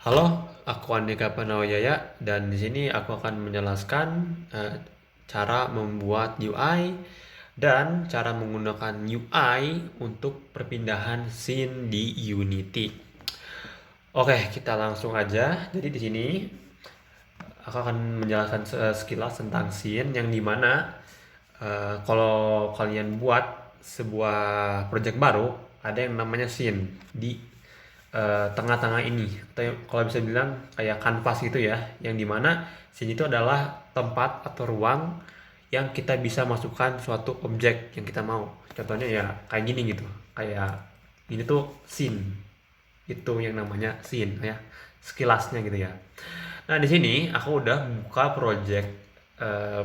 Halo, aku Andika Panawijaya dan di sini aku akan menjelaskan cara membuat UI dan cara menggunakan UI untuk perpindahan scene di Unity. Oke, kita langsung aja. Jadi di sini aku akan menjelaskan sekilas tentang scene yang dimana kalau kalian buat sebuah project baru ada yang namanya scene di tengah-tengah ini, atau kalau bisa bilang kayak kanvas gitu ya, yang dimana scene itu adalah tempat atau ruang yang kita bisa masukkan suatu objek yang kita mau. Contohnya ya kayak gini gitu, kayak ini tuh scene, itu yang namanya scene ya, sekilasnya gitu ya. Nah, di sini aku udah buka project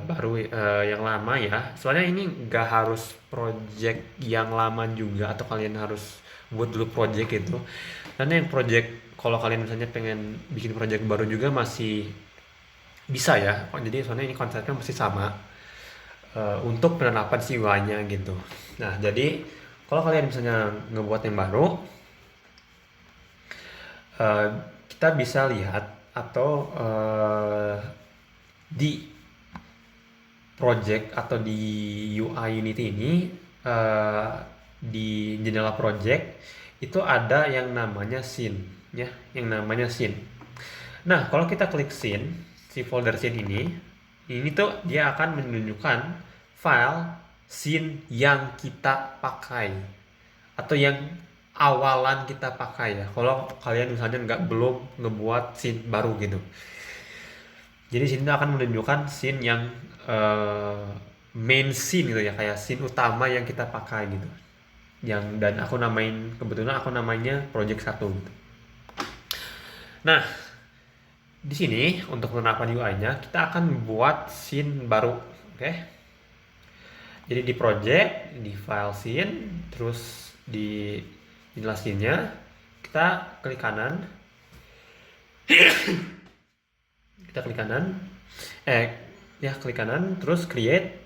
baru yang lama ya. Soalnya ini nggak harus project yang lama juga atau kalian harus buat dulu project itu. Karena yang project kalau kalian misalnya pengen bikin project baru juga masih bisa ya. Jadi soalnya ini konsepnya masih sama untuk penerapan si UI-nya gitu. Nah, jadi kalau kalian misalnya ngebuat yang baru, eh, kita bisa lihat atau di project atau di UI Unity ini, eh, di jendela project itu ada yang namanya scene ya, yang namanya scene. Nah, kalau kita klik scene, si folder scene ini tuh dia akan menunjukkan file scene yang kita pakai atau yang awalan kita pakai ya. Kalau kalian misalnya belum ngebuat scene baru gitu. Jadi sini akan menunjukkan scene yang eh, main scene gitu ya, kayak scene utama yang kita pakai gitu. Dan kebetulan aku namanya project satu gitu. Nah, di sini untuk penerapan UI-nya kita akan buat scene baru, oke? Jadi di project, di file scene, terus di jendela scene-nya kita klik kanan, kita klik kanan, eh ya klik kanan, terus create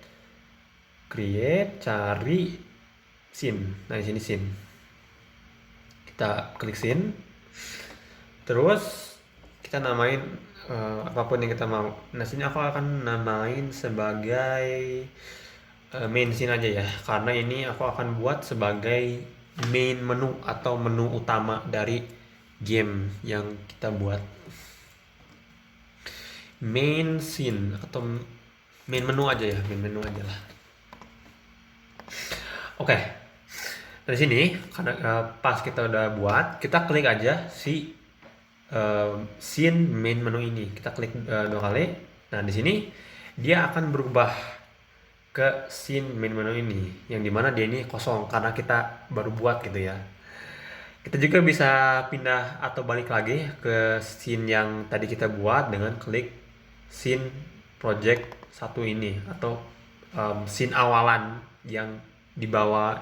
cari scene. Nah, di sini scene, kita klik scene, terus kita namain apapun yang kita mau. Nah, sini aku akan namain sebagai main scene aja ya, karena ini aku akan buat sebagai main menu atau menu utama dari game yang kita buat. Main scene atau main menu aja ya, main menu aja lah. Oke, dari sini karena pas kita udah buat, kita klik aja si scene main menu ini. Kita klik dua kali. Nah, di sini dia akan berubah ke scene main menu ini, yang dimana dia ini kosong karena kita baru buat gitu ya. Kita juga bisa pindah atau balik lagi ke scene yang tadi kita buat dengan klik scene project satu ini, atau scene awalan yang dibawa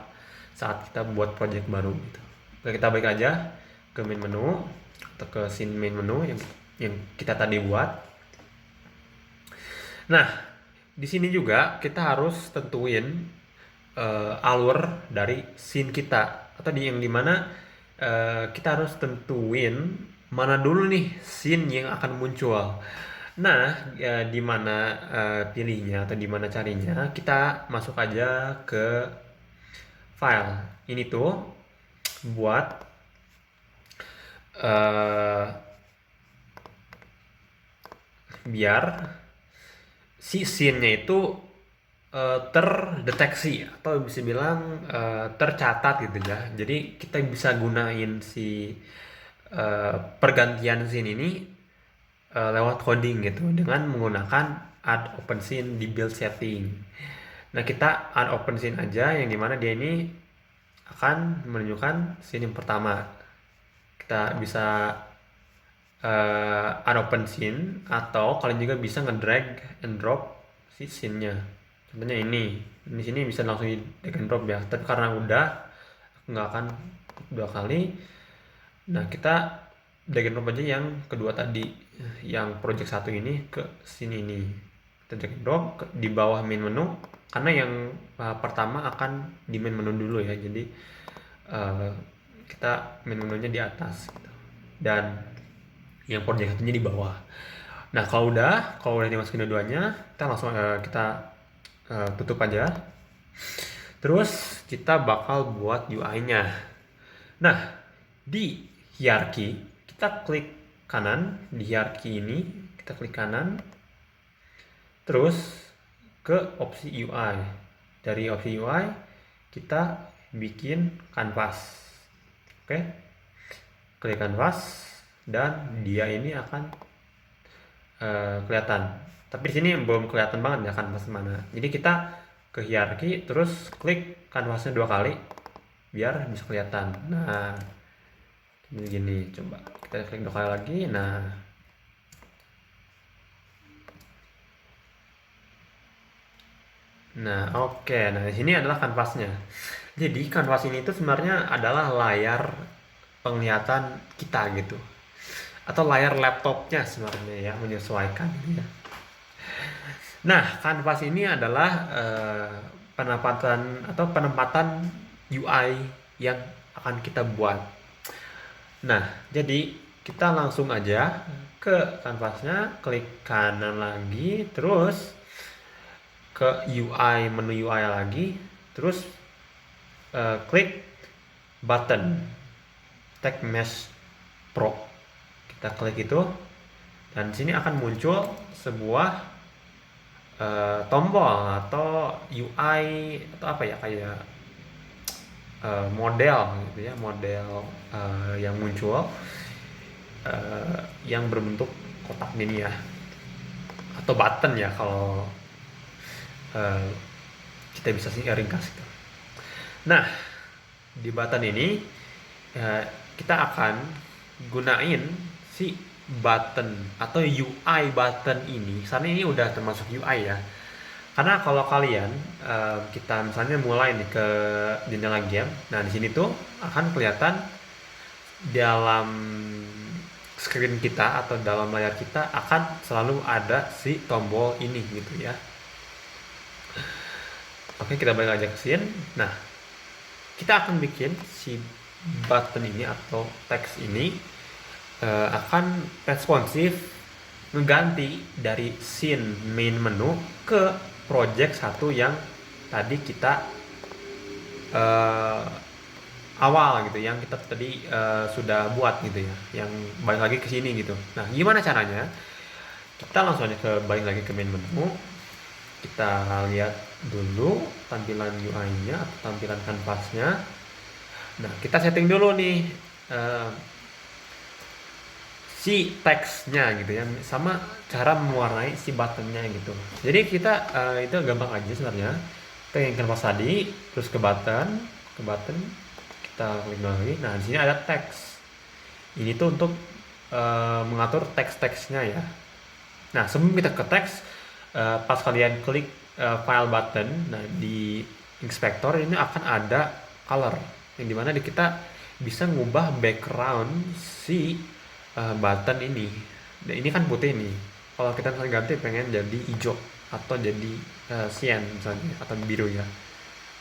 saat kita buat project baru gitu. Oke, kita balik aja ke main menu atau ke scene main menu yang kita tadi buat. Nah, di sini juga kita harus tentuin alur dari scene kita, atau yang dimana kita harus tentuin mana dulu nih scene yang akan muncul. Nah, di mana pilihnya atau di mana carinya? Kita masuk aja ke file. Ini tuh buat eh, biar si scene-nya itu terdeteksi atau bisa bilang tercatat gitu ya. Jadi kita bisa gunain si pergantian scene ini lewat coding gitu dengan menggunakan add open scene di build setting. Nah, kita add open scene aja, yang dimana dia ini akan menunjukkan scene yang pertama. Kita bisa add open scene, atau kalian juga bisa nge-drag and drop si scene-nya. Contohnya ini di sini bisa langsung di drag and drop ya, tapi karena udah nggak akan dua kali. Nah, kita drag and drop aja yang kedua tadi, yang project satu ini ke sini ini. Kita drag and drop di bawah main menu, karena yang pertama akan di main menu dulu ya. Jadi kita main menunya di atas gitu. Dan yang project satunya di bawah. Nah, kalau udah dimasukin dua-duanya, kita langsung kita tutup aja. Terus kita bakal buat UI-nya. Nah, di hierarchy kita klik kanan di hierarchy ini, kita klik kanan. Terus ke opsi UI. Dari opsi UI kita bikin canvas. Oke. Klik canvas dan dia ini akan kelihatan. Tapi di sini belum kelihatan banget ya canvas mana. Jadi kita ke hierarchy terus klik canvasnya 2 kali biar bisa kelihatan. Nah, gini coba kita klik 2 kali lagi. Nah, oke. Nah, di sini adalah kanvasnya. Jadi kanvas ini itu sebenarnya adalah layar penglihatan kita gitu. Atau layar laptopnya sebenarnya ya, menyesuaikan ya. Nah, kanvas ini adalah penempatan UI yang akan kita buat. Nah, jadi kita langsung aja ke kanvasnya, klik kanan lagi, terus ke UI, menu UI lagi, terus klik button Tag Mesh Pro. Kita klik itu dan di sini akan muncul sebuah tombol atau UI atau apa ya, kayak model gitu ya, model yang muncul yang berbentuk kotak gini ya, atau button ya kalau kita bisa sih ringkas gitu. Nah, di button ini kita akan gunain si button atau UI button ini. Karena ini udah termasuk UI ya. Karena kalau kalian kita misalnya mulai nih ke jendela game. Nah, di sini tuh akan kelihatan dalam screen kita atau dalam layar kita akan selalu ada si tombol ini gitu ya. Oke, kita balik aja ke sini. Nah, kita akan bikin si button ini atau teks ini akan responsif mengganti dari scene main menu ke project satu yang tadi kita awal gitu, yang kita tadi sudah buat gitu ya, yang balik lagi ke sini gitu. Nah, gimana caranya? Kita langsung aja balik lagi ke main menu. Kita lihat dulu tampilan UI-nya atau tampilan kanvasnya. Nah, kita setting dulu nih si teksnya gitu ya, sama cara mewarnai si buttonnya gitu. Jadi kita itu gampang aja sebenarnya. Kita yang kanvas tadi, terus ke button, kita klik lagi. Nah, di sini ada teks. Ini tuh untuk mengatur teks-teksnya ya. Nah, sebelum kita ke teks, pas kalian klik file button, nah di inspektor ini akan ada color, yang dimana kita bisa ngubah background si button ini. Dan ini kan putih nih. Kalau kita misalnya ganti pengen jadi hijau atau jadi cyan misalnya atau biru ya.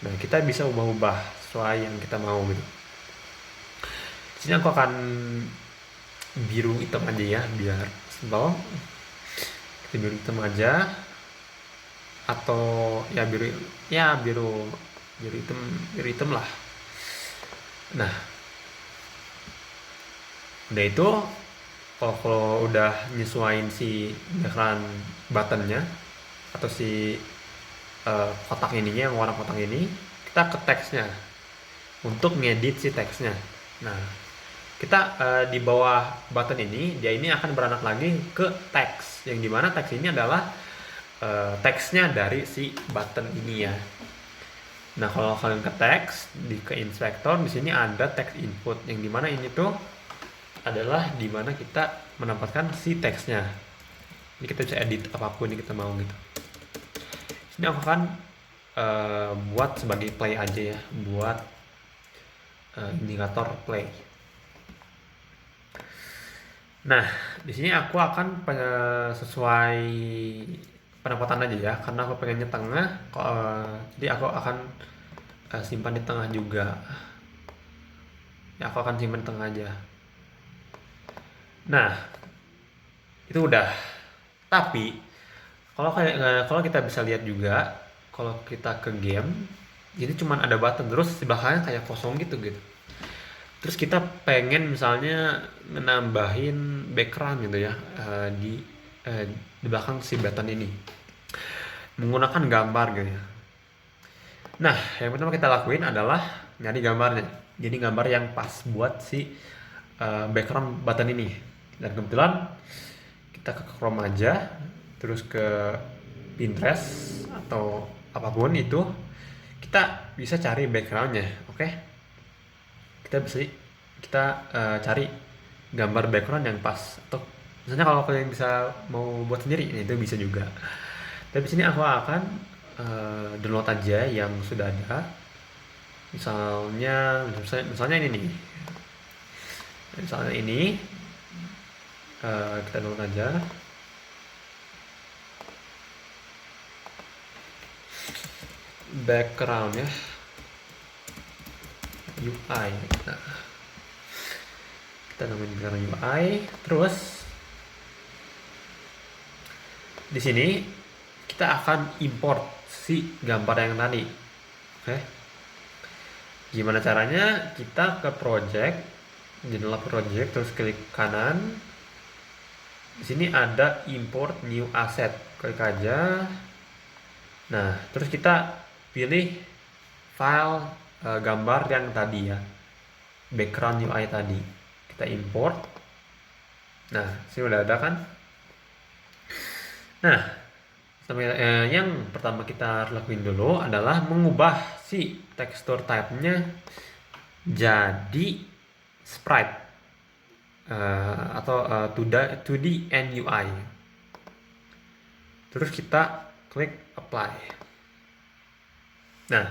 Nah, kita bisa ubah-ubah sesuai yang kita mau gitu. Di sini aku akan biru hitam aja ya biar simpel. Kita biru hitam aja atau ya biru hitam lah. Nah, udah itu kalau udah nyesuaiin si background buttonnya atau si kotak ininya, yang warna kotak ini, kita ke teksnya untuk ngedit si teksnya. Nah, kita di bawah button ini, dia ini akan beranak lagi ke teks, yang dimana teks ini adalah teksnya dari si button ini ya. Nah, kalau kalian ke teks ke inspektor, di sini ada text input, yang dimana ini tuh adalah dimana kita menempatkan si teksnya. Ini kita bisa edit apapun yang kita mau gitu. Ini aku akan buat sebagai play aja ya, buat indikator play. Nah, di sini aku akan sesuai penempatan aja ya, karena aku pengennya tengah. Jadi aku akan simpan di tengah juga. Ya, aku akan simpan tengah aja. Nah, Itu udah. Tapi kalau kita bisa lihat juga, kalau kita ke game, jadi cuman ada button terus di belakangnya kayak kosong gitu gitu. Terus kita pengen misalnya menambahin background gitu ya, di belakang si button ini menggunakan gambar gitu ya. Nah, yang pertama kita lakuin adalah nyari gambarnya. Jadi gambar yang pas buat si background button ini. Dan kebetulan kita ke Chrome aja, terus ke Pinterest atau apapun itu, kita bisa cari backgroundnya, oke? Kita cari gambar background yang pas. Atau misalnya kalau kalian bisa mau buat sendiri, itu bisa juga. Tapi sini aku akan download aja yang sudah ada. Misalnya ini nih. Misalnya ini kita download aja. Background ya, UI. Nah, kita namain background UI. Terus di sini kita akan import si gambar yang tadi. Oke. Gimana caranya? Kita ke project, jendela project, terus klik kanan. Di sini ada import new asset. Klik aja. Nah, terus kita pilih file gambar yang tadi ya, background UI tadi. Kita import. Nah, sini udah ada kan? Nah, yang pertama kita lakuin dulu adalah mengubah si tekstur type-nya jadi sprite atau 2D and UI. Terus kita klik apply. Nah,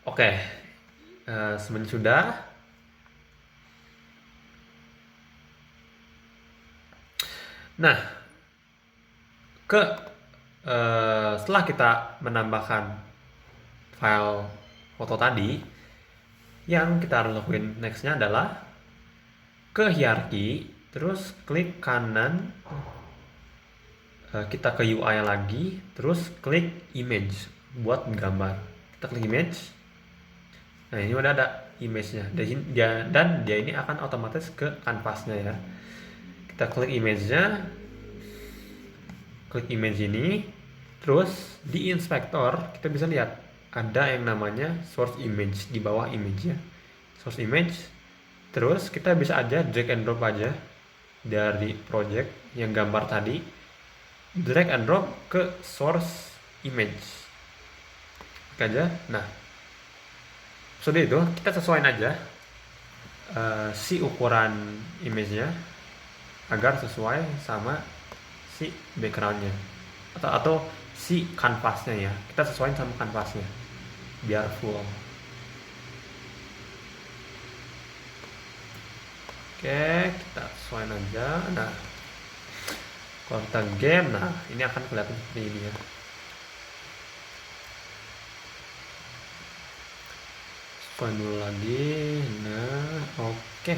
oke. Semuanya sudah. Nah, setelah kita menambahkan file foto tadi, yang kita harus lakuin nextnya adalah ke hierarchy, terus klik kanan, kita ke UI lagi, terus klik image buat gambar. Kita klik image. Nah, ini udah ada image-nya. Dan dia ini akan otomatis ke kanvasnya ya. Kita klik image-nya. Klik image ini. Terus di inspector kita bisa lihat ada yang namanya source image di bawah image-nya. Source image. Terus kita bisa aja drag and drop aja dari project yang gambar tadi. Drag and drop ke source image. Klik aja. Nah, sudah itu kita sesuaiin aja si ukuran image-nya agar sesuai sama si background-nya atau si kanvasnya ya. Kita sesuaiin sama kanvasnya biar full. Oke, kita sesuaiin aja. Nah, kalau kita game, nah ini akan kelihatan seperti ini ya. Sesuaiin dulu lagi. Nah, oke.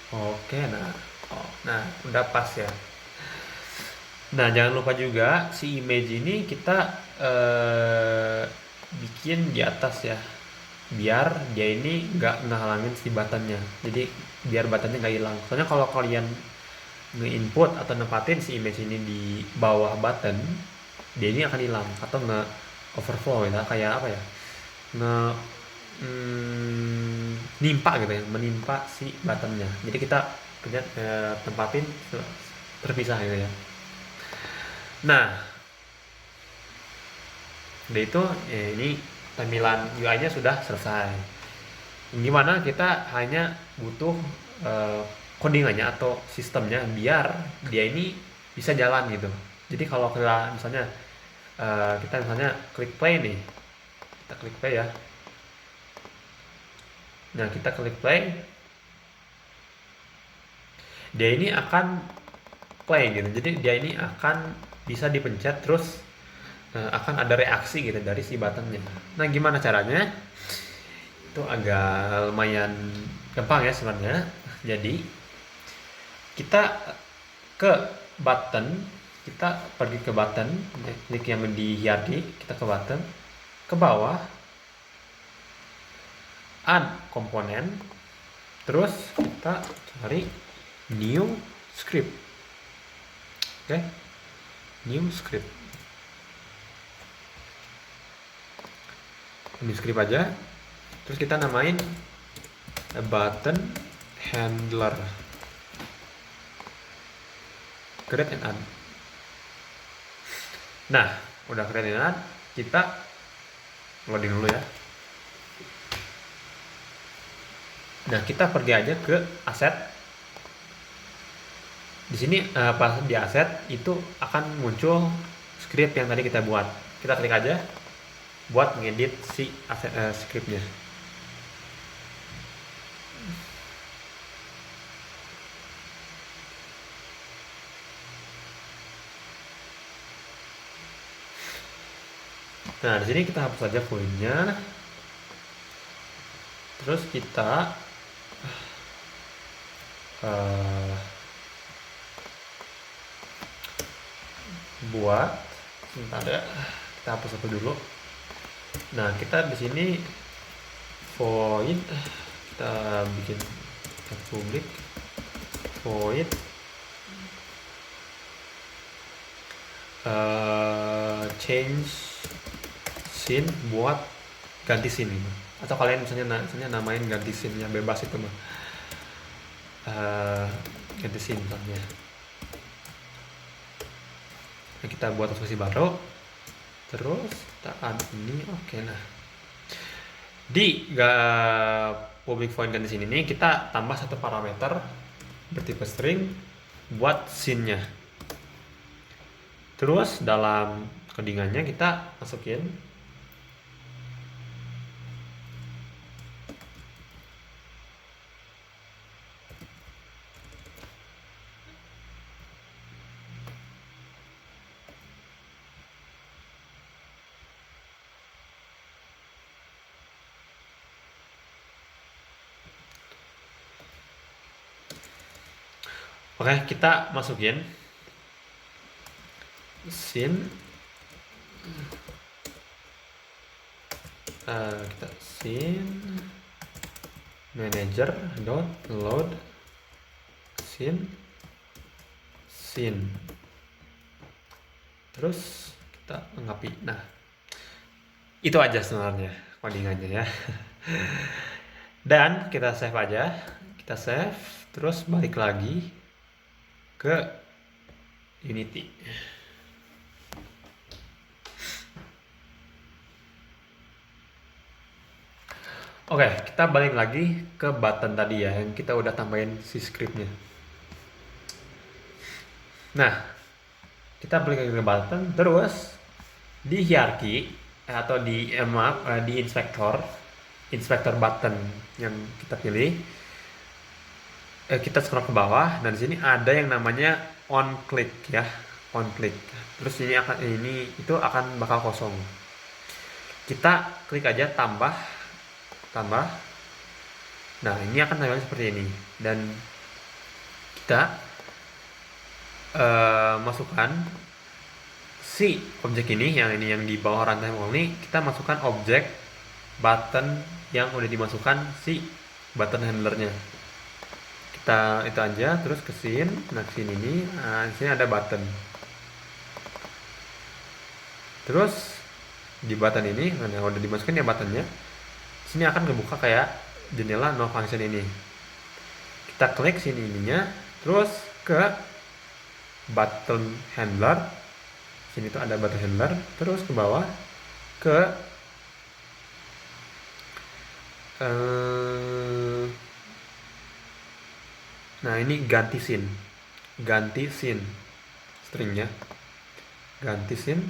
Oke, nah udah pas ya. Nah, jangan lupa juga si image ini kita bikin di atas ya, biar dia ini nggak ngehalangin si buttonnya. Jadi biar buttonnya nggak hilang. Soalnya kalau kalian nge-input atau nempatin si image ini di bawah button, dia ini akan hilang atau nge-overflow ya, kayak apa ya, nimpa gitu ya, menimpa si buttonnya. Jadi kita tempatin terpisah gitu ya. Nah, udah itu ini tampilan UI-nya sudah selesai. Gimana kita hanya butuh codingannya atau sistemnya biar dia ini bisa jalan gitu. Jadi kalau kita misalnya klik play nih, kita klik play ya. Nah, kita klik play, dia ini akan play gitu. Jadi dia ini akan bisa dipencet terus akan ada reaksi gitu dari si buttonnya. Nah, gimana caranya? itu agak lumayan gampang ya sebenarnya. Jadi kita ke button, kita pergi ke button, klik yang di hierarchy, kita ke button, ke bawah, add komponen, terus kita cari new script. Oke, new script. New script aja. Terus kita namain button handler. Create and add. Nah, udah create and add, kita loading dulu ya. Nah, kita pergi aja ke aset. Di sini pas di aset itu akan muncul script yang tadi kita buat. Kita klik aja buat ngedit si aset scriptnya. Nah, di sini kita hapus saja poinnya. Terus kita buat, sebentar ya, kita hapus satu dulu. Nah, kita di sini void, kita bikin public void change scene buat ganti scene ini. Atau kalian misalnya namain ganti scene, yang bebas itu mah. Ganti scene misalnya. Nah, kita buat instruksi baru, terus kita add ini. Oke, nah di public void ganti scene ini kita tambah satu parameter bertipe string buat scene-nya. Terus dalam codingannya kita masukin oke, kita masukin scene, kita scene manager dot load scene, terus kita lengkapi. Nah, itu aja sebenarnya codingannya ya. Dan kita save aja, kita save, terus balik lagi ke Unity. Oke, kita balik lagi ke button tadi ya, yang kita udah tambahin si scriptnya. Nah, kita balik lagi ke button, terus di hierarchy atau di di inspector button yang kita pilih, kita scroll ke bawah. Dan di sini ada yang namanya on click ya, on click. Terus ini akan bakal kosong. Kita klik aja tambah. Nah, ini akan tampilan seperti ini. Dan kita masukkan si objek ini yang di bawah rantai ini, kita masukkan objek button yang udah dimasukkan si button handlernya. Kita itu aja, terus ke scene. Nah, scene ini, di sini ada button. Terus di button ini, yang udah dimasukin ya buttonnya, sini akan kebuka kayak jendela no function ini. Kita klik sini ininya, terus ke button handler. Sini tuh ada button handler, terus ke bawah ke nah, ini ganti scene stringnya, ganti scene.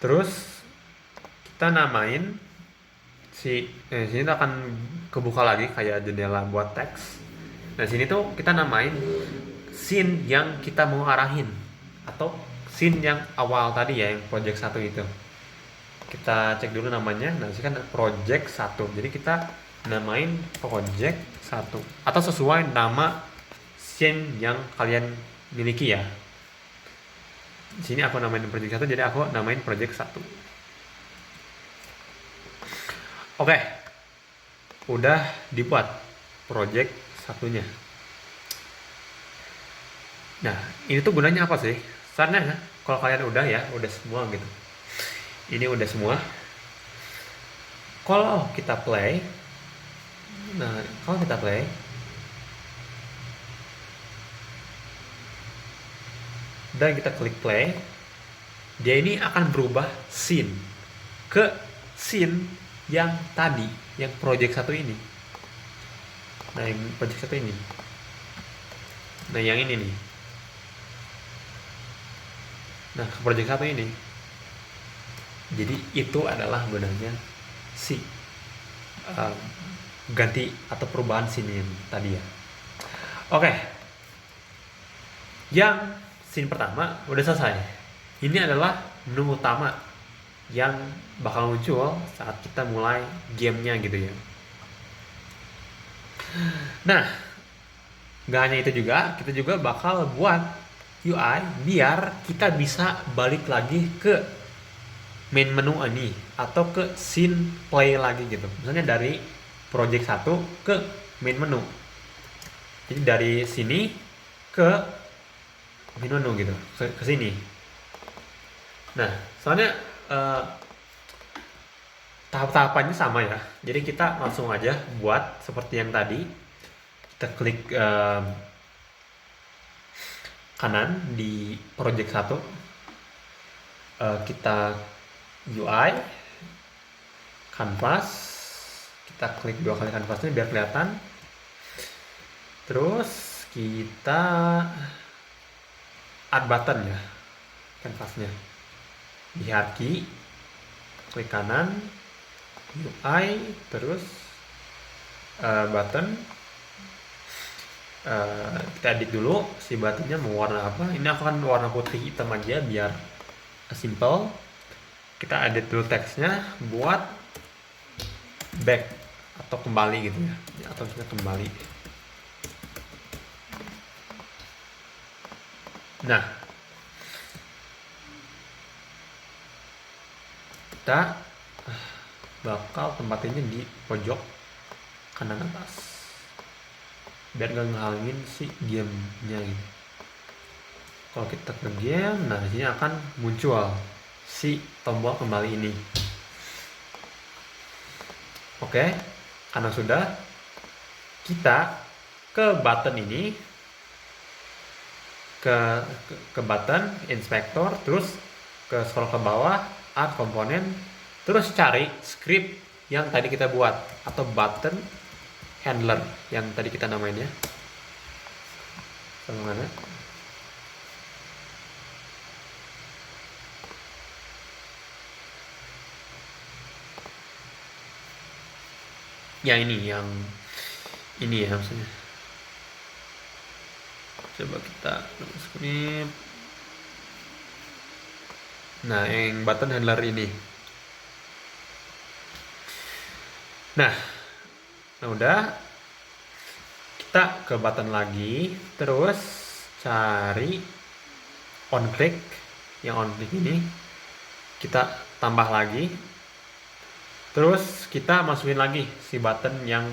Terus kita namain sini tuh akan kebuka lagi kayak jendela buat teks. Nah, sini tuh kita namain scene yang kita mau arahin atau scene yang awal tadi ya, yang project 1 itu. kita cek dulu namanya. Nah, ini kan project 1. Jadi kita namain project 1 atau sesuai nama scene yang kalian miliki ya. Di sini aku namain project 1, jadi aku namain project 1. Oke. Udah dibuat project satunya. Nah, ini tuh gunanya apa sih? Soalnya kalau kalian udah semua gitu. Ini udah semua. Kalau kita play, dan kita klik play, dia ini akan berubah scene ke scene yang tadi, yang project 1 ini. Nah, yang project 1 ini. Nah, yang ini nih. Nah, ke project 1 ini. Jadi itu adalah gunanya si ganti atau perubahan scene yang tadi ya. Oke. Yang scene pertama udah selesai. Ini adalah menu utama yang bakal muncul saat kita mulai gamenya gitu ya. Nah, gak hanya itu juga, kita juga bakal buat UI biar kita bisa balik lagi ke main menu ini atau ke scene play lagi gitu. Misalnya dari project 1 ke main menu. Jadi dari sini ke main menu gitu, ke sini. Nah, soalnya tahap-tahapannya sama ya. Jadi kita langsung aja buat seperti yang tadi. Kita klik kanan di project 1. Kita UI canvas, kita klik 2 kali canvasnya biar kelihatan. Terus kita add button ya canvasnya di hierarchy, klik kanan UI, terus button. Kita edit dulu si buttonnya mau warna apa. Ini aku kan warna putih hitam aja biar simple. Kita edit dulu teksnya buat back atau kembali gitu ya, atau misalnya kembali. Nah, kita bakal tempatinnya di pojok kanan atas biar gak ngehalangin si gamenya gitu. Kalau kita ke game, nah di sini akan muncul si tombol kembali ini. Oke, karena sudah, kita ke button ini, ke button inspector, terus ke scroll ke bawah, add komponen, terus cari script yang tadi kita buat atau button handler yang tadi kita namain ya. Sama mana? Ya ini ya maksudnya. Coba kita script. Nah, yang button handler ini. Nah, udah, kita ke button lagi, terus cari on click, yang on click ini kita tambah lagi, terus kita masukin lagi si button yang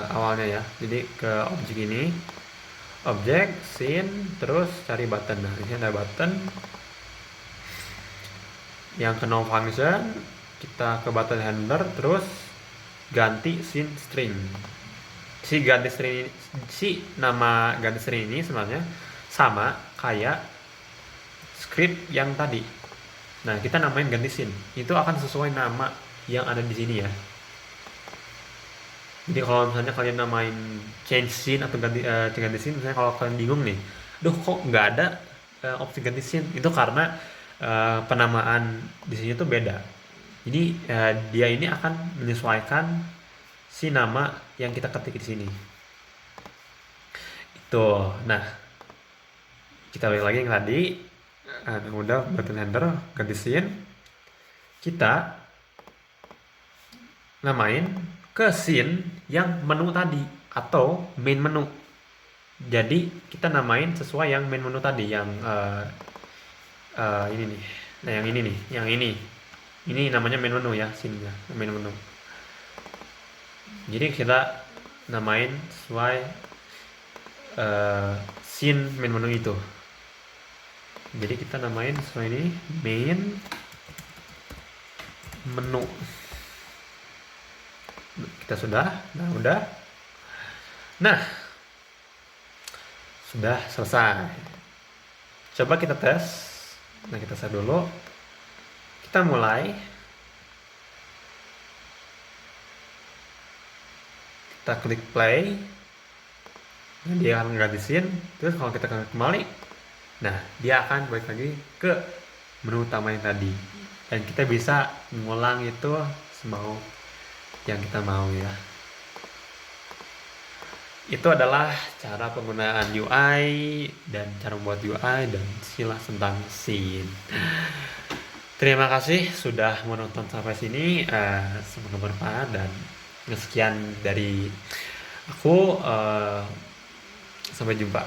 awalnya ya. Jadi ke objek ini, objek scene, terus cari button. Nah, ini ada button yang ke no function, kita ke button handler, terus ganti scene string. Si nama ganti string ini sebenarnya sama kayak script yang tadi. Nah, kita namain ganti scene. Itu akan sesuai nama yang ada di sini ya. Jadi kalau misalnya kalian namain change scene atau ganti scene, misalnya kalau kalian bingung nih, kok nggak ada opsi ganti scene, itu karena penamaan di sini tuh beda. Jadi dia ini akan menyesuaikan si nama yang kita ketik di sini. Itu. Nah, kita balik lagi yang tadi. Udah button handler ganti scene. kita namain ke scene yang menu tadi atau main menu. Jadi kita namain sesuai yang main menu tadi, yang ini nih. Nah, yang ini nih, yang ini. Ini namanya main menu ya, scene-nya, main menu. Jadi kita namain sesuai scene main menu itu. Jadi kita namain sesuai ini main menu. Kita sudah, udah. Nah, sudah selesai. Coba kita tes. Nah, kita save dulu. Kita mulai. Kita klik play. Nah, dia akan gratisin. Terus kalau kita kembali, nah dia akan balik lagi ke menu utama yang tadi. Dan kita bisa mengulang itu semau yang kita mau ya. Itu adalah cara penggunaan UI dan cara membuat UI dan istilah tentang scene. Terima kasih sudah menonton sampai sini. Semoga bermanfaat dan sekian dari aku. Sampai jumpa.